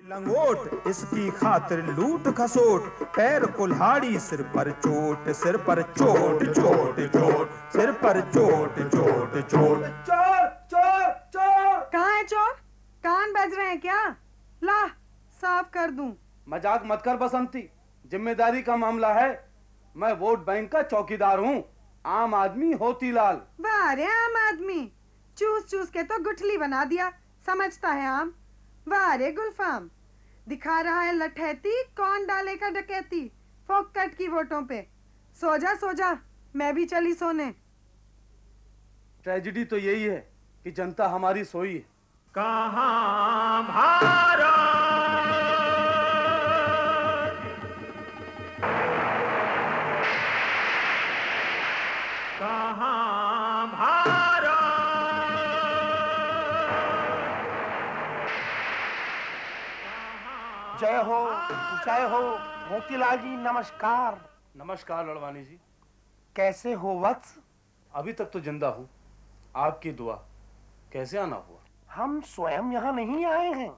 लंगोट इसकी खातिर लूट खसोट, पैर कुल्हाड़ी सिर पर चोट, सिर पर चोट चोट चोट, सिर पर चोट चोट चोट। चोर चोर चोर! कहाँ है चोर? कान बज रहे हैं क्या? ला साफ कर दूं। मजाक मत कर बसंती, जिम्मेदारी का मामला है। मैं वोट बैंक का चौकीदार हूँ, आम आदमी होती लाल। वाह रे आम आदमी, चूस चूस के तो गुठली बना दिया, समझता है आम। वाह रे गुलफाम, दिखा रहा है लठैती, कौन डालेगा डकैती फोकट की वोटों पे। सो जा, मैं भी चली सोने। ट्रेजेडी तो यही है कि जनता हमारी सोई है। कहाँ भारत, कहाँ भारत। जय हो जय हो मोतीलाल जी, नमस्कार। नमस्कार लड़वानी जी। कैसे हो वत्स? अभी तक तो जिंदा हूँ, आपकी दुआ। कैसे आना हुआ? हम स्वयं यहाँ नहीं आए हैं,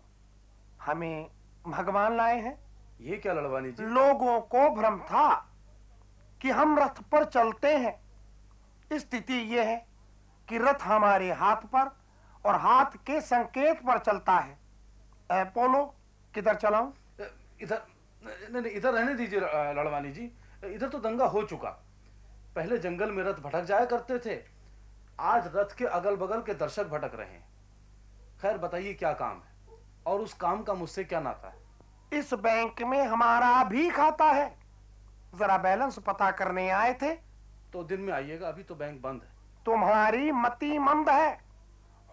हमें भगवान लाए हैं। ये क्या लड़वानी जी? लोगों को भ्रम था कि हम रथ पर चलते हैं। स्थिति ये है कि रथ हमारे हाथ पर और हाथ के संकेत पर चलता है। बोलो किधर चलाऊं? इधर नहीं, इधर रहने दीजिए लड़वानी जी। इधर तो दंगा हो चुका। पहले जंगल में रथ भटक जाया करते थे, आज रथ के अगल बगल के दर्शक भटक रहे हैं। खैर बताइए क्या काम है और उस काम का मुझसे क्या नाता है? इस बैंक में हमारा भी खाता है, जरा बैलेंस पता करने आए थे। तो दिन में आइएगा, अभी तो बैंक बंद है। तुम्हारी मति मंद है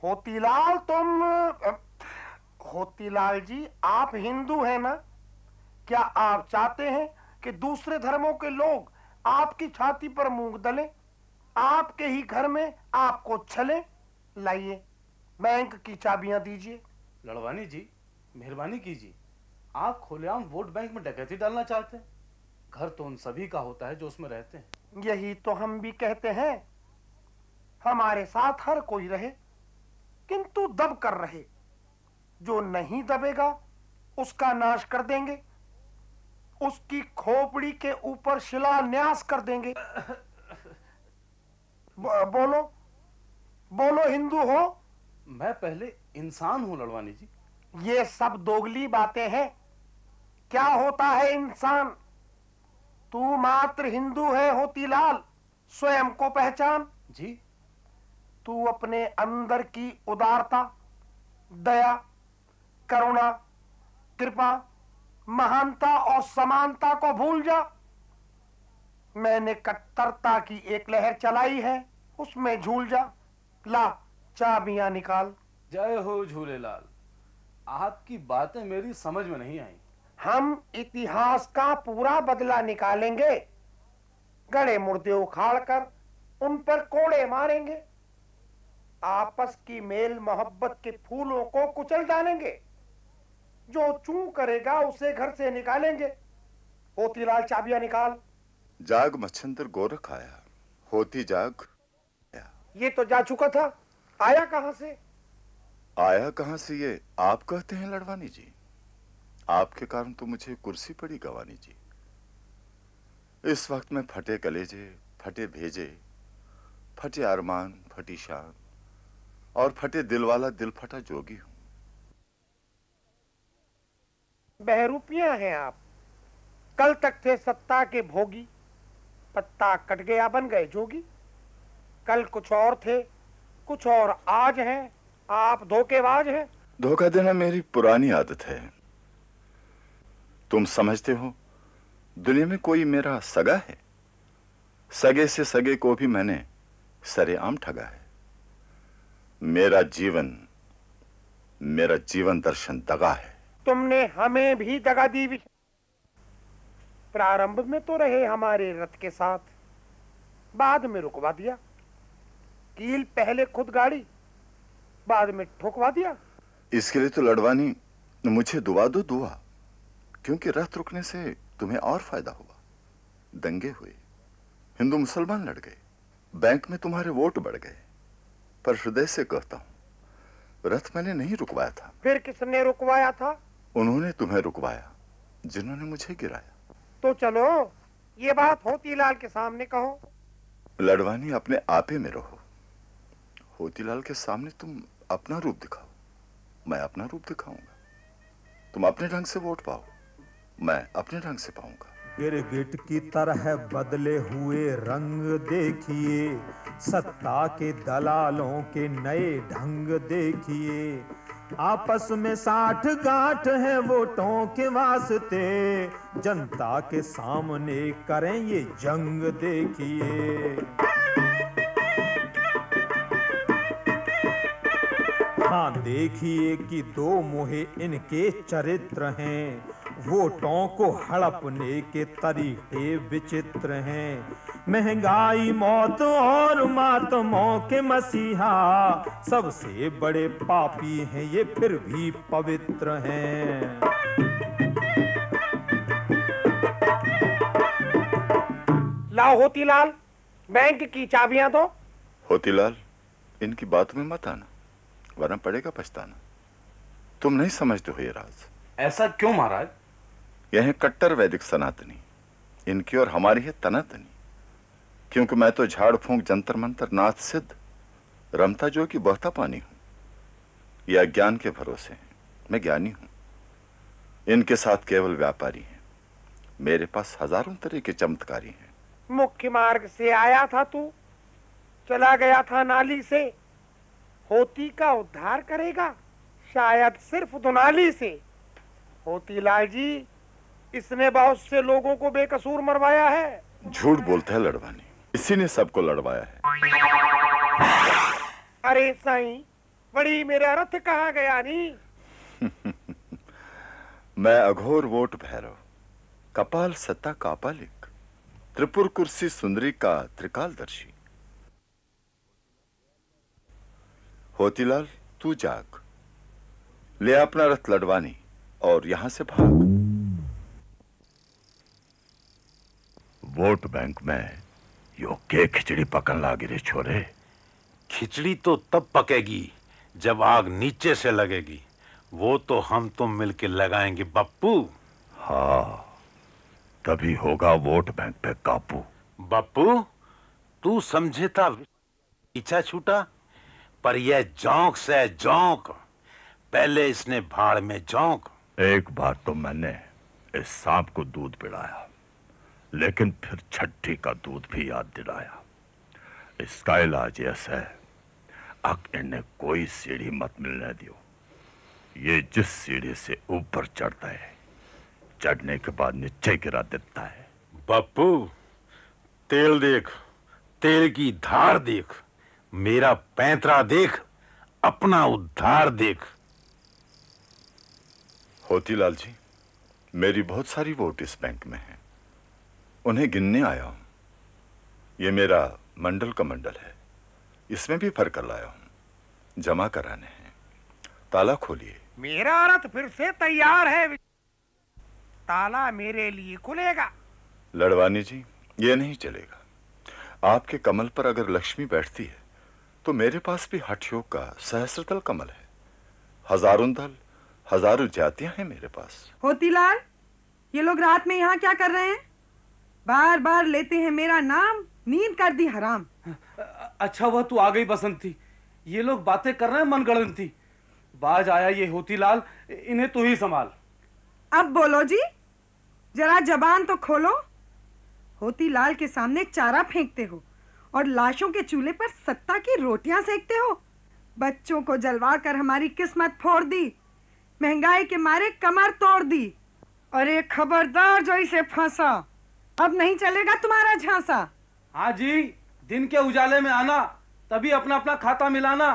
होतीलाल। होतीलाल जी, आप हिंदू हैं ना? क्या आप चाहते हैं कि दूसरे धर्मों के लोग आपकी छाती पर मूंग दलें, आपके ही घर में आपको छलें? लाइए बैंक की चाबियां दीजिए। लड़वानी जी मेहरबानी कीजिए, आप खुलेआम वोट बैंक में डकैती डालना चाहते हैं? घर तो उन सभी का होता है जो उसमें रहते हैं। यही तो हम भी कहते हैं, हमारे साथ हर कोई रहे किंतु दब कर रहे। जो नहीं दबेगा उसका नाश कर देंगे, उसकी खोपड़ी के ऊपर शिलान्यास कर देंगे। बोलो बोलो, हिंदू हो? मैं पहले इंसान हूं लड़वानी जी। ये सब दोगली बातें हैं। क्या होता है इंसान? तू मात्र हिंदू है होतीलाल, स्वयं को पहचान। जी? तू अपने अंदर की उदारता, दया, करुणा, कृपा, महानता और समानता को भूल जा। मैंने कट्टरता की एक लहर चलाई है, उसमें झूल जा। ला चाबियां निकाल। जय हो झूलेलाल। आपकी बातें मेरी समझ में नहीं आई। हम इतिहास का पूरा बदला निकालेंगे, गड़े मुर्दे उखाड़कर उन पर कोड़े मारेंगे, आपस की मेल मोहब्बत के फूलों को कुचल डालेंगे, जो चू करेगा उसे घर से निकालेंगे। होतीलाल चाबियां निकाल। जाग मच्छंदर गोरख आया, होती जाग। ये तो जा चुका था, आया कहां से? आया कहां से ये आप कहते हैं लड़वानी जी? आपके कारण तो मुझे कुर्सी पड़ी गवानी जी। इस वक्त में फटे कलेजे, फटे भेजे, फटे अरमान, फटी शान और फटे दिल वाला दिल फटा जोगी हूं। बहरूपियां हैं आप। कल तक थे सत्ता के भोगी, पत्ता कट गया बन गए जोगी। कल कुछ और थे, कुछ और आज हैं, आप धोखेबाज हैं। धोखा देना मेरी पुरानी आदत है। तुम समझते हो दुनिया में कोई मेरा सगा है? सगे से सगे को भी मैंने सरेआम ठगा है। मेरा जीवन दर्शन दगा है। तुमने हमें भी दगा दी। प्रारंभ में तो रहे हमारे रथ के साथ, बाद में रुकवा दिया। कील पहले खुद गाड़ी, बाद में ठोकवा दिया। इसके लिए तो लड़वानी मुझे दुआ दो दुआ, क्योंकि रथ रुकने से तुम्हें और फायदा हुआ। दंगे हुए, हिंदू मुसलमान लड़ गए, बैंक में तुम्हारे वोट बढ़ गए। पर हृदय से कहता हूं, रथ मैंने नहीं रुकवाया था। फिर किसने रुकवाया था? उन्होंने तुम्हें रुकवाया, जिन्होंने मुझे गिराया। तो चलो ये बात होतीलाल के सामने कहो। लड़वानी, अपने आपे में रहो। होतीलाल के सामने तुम अपना रूप दिखाओ, मैं अपना रूप दिखाऊंगा। तुम अपने ढंग से वोट पाओ, मैं अपने ढंग से पाऊंगा। गिरगिट की तरह बदले हुए रंग देखिए, सत्ता के दलालों के नए ढंग देखिए। आपस में साठ गांठ है वोटों के वास्ते, जनता के सामने करें ये जंग देखिए। हाँ देखिए कि दो मुहे इनके चरित्र हैं, वोटों को हड़पने के तरीके विचित्र हैं। महंगाई, मौत और मातमों के मसीहा, सबसे बड़े पापी हैं ये फिर भी पवित्र हैं। लाओ होतीलाल, बैंक की चाबियां दो। होतीलाल, इनकी बातों में मत आना, वरना पड़ेगा पछताना। तुम नहीं समझते हो ये राज। ऐसा क्यों महाराज? यह है कट्टर वैदिक सनातनी, इनकी और हमारी है तनातनी। क्योंकि मैं तो झाड़ फूंक जंतर मंतर नाथ सिद्ध रमता जो की बहता पानी हूं। यह अज्ञान के भरोसे हैं, मैं ज्ञानी हूं। इनके साथ केवल व्यापारी हैं, मेरे पास हजारों तरह के चमत्कारी हैं। मुख्य मार्ग से आया था तू, चला गया था नाली से। होती का उद्धार करेगा शायद सिर्फ दुनाली से। होतीलाल जी, इसने बहुत से लोगों को बेकसूर मरवाया है। झूठ बोलता है लड़वानी, इसी ने सबको लड़वाया है। अरे साईं, बड़ी मेरा रथ कहाँ गया नी? मैं अघोर वोट भैरव, कपाल सत्ता कापालिक, त्रिपुर कुर्सी सुंदरी का त्रिकालदर्शी। होतीलाल, तू जाग, ले अपना रथ लड़वानी और यहां से भाग। वोट बैंक में यो के खिचड़ी पकन लागी रे छोरे। खिचड़ी तो तब पकेगी जब आग नीचे से लगेगी, वो तो हम तुम मिलके लगाएंगे बप्पू। हाँ, तभी होगा वोट बैंक पे काबू। बप्पू, तू समझे था पीछा छूटा, पर यह जोंक से जोंक, पहले इसने भाड़ में जोंक। एक बार तो मैंने इस सांप को दूध पिलाया, लेकिन फिर छठी का दूध भी याद दिलाया। इसका इलाज ऐसा है, अब इन्हें कोई सीढ़ी मत मिलने दियो। ये जिस सीढ़ी से ऊपर चढ़ता है, चढ़ने के बाद नीचे गिरा देता है। बप्पू, तेल देख, तेल की धार देख, मेरा पैंतरा देख, अपना उद्धार देख। होतीलाल जी, मेरी बहुत सारी वोट इस बैंक में है, उन्हें गिनने आया हूं। ये मेरा मंडल का मंडल है, इसमें भी फर्क लाया हूं, जमा कराने हैं। ताला खोलिए। मेरा रथ फिर से तैयार है, ताला मेरे लिए खुलेगा। लड़वानी जी, ये नहीं चलेगा। आपके कमल पर अगर लक्ष्मी बैठती है तो मेरे पास भी हठ योग का सहस्त्रदल कमल है। हजारों दल, हजारों जातियां हैं मेरे पास। होतीलाल, ये लोग रात में यहाँ क्या कर रहे हैं? बार बार लेते हैं मेरा नाम, नींद कर दी हराम। अच्छा हुआ तू आ गई बसंती, ये लोग बातें कर रहे हैं मनगढ़ंती। बाज आया ये होतीलाल, इन्हें तू ही संभाल। अब बोलो जी, जरा जबान तो खोलो। होतीलाल के सामने चारा फेंकते हो और लाशों के चूल्हे पर सत्ता की रोटियां सेकते हो। बच्चों को जलवा कर हमारी किस्मत फोड़ दी, महंगाई के मारे कमर तोड़ दी। अरे खबरदार जो इसे फंसा, अब नहीं चलेगा तुम्हारा झांसा। हाँ जी, दिन के उजाले में आना, तभी अपना अपना खाता मिलाना।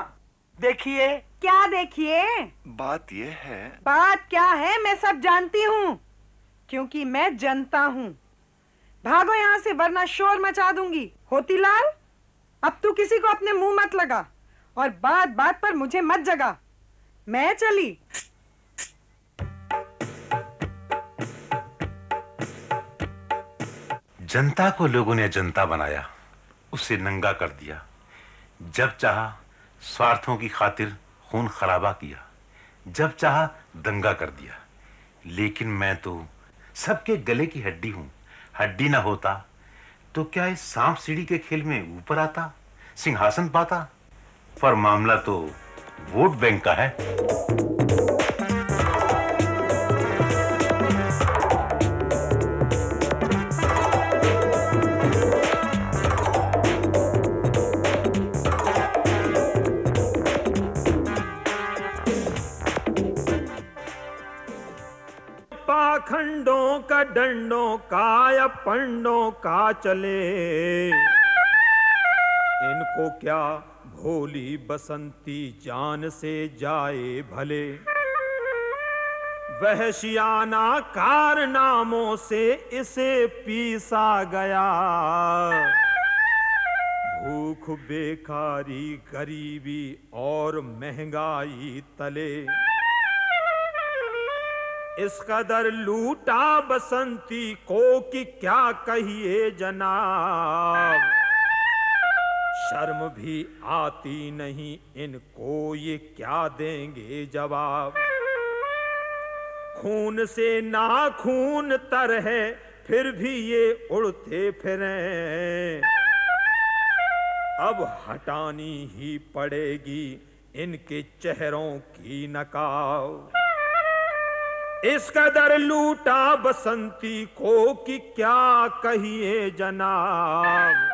देखिए। क्या देखिए? बात यह है। बात क्या है मैं सब जानती हूँ, क्योंकि मैं जनता हूँ। भागो यहाँ से वरना शोर मचा दूंगी। होतीलाल, अब तू किसी को अपने मुंह मत लगा और बात बात पर मुझे मत जगा। मैं चली। जनता को लोगों ने जनता बनाया, उसे नंगा कर दिया। जब चाहा स्वार्थों की खातिर खून खराबा किया, जब चाहा दंगा कर दिया। लेकिन मैं तो सबके गले की हड्डी हूं। हड्डी ना होता तो क्या इस सांप सीढ़ी के खेल में ऊपर आता, सिंहासन पाता? पर मामला तो वोट बैंक का है। पाखंडों का डंडों का या पंडों का चले, इनको क्या भोली बसंती जान से जाए भले। वहशियाना कारनामों से इसे पीसा गया, भूख बेकारी गरीबी और महंगाई तले। इस कदर लूटा बसंती को कि क्या कहिए जनाब, शर्म भी आती नहीं इनको, ये क्या देंगे जवाब। खून से नाखून तर है फिर भी ये उड़ते फिरें, अब हटानी ही पड़ेगी इनके चेहरों की नकाब। इस कदर लूटा बसंती को कि क्या कहिए जनाब,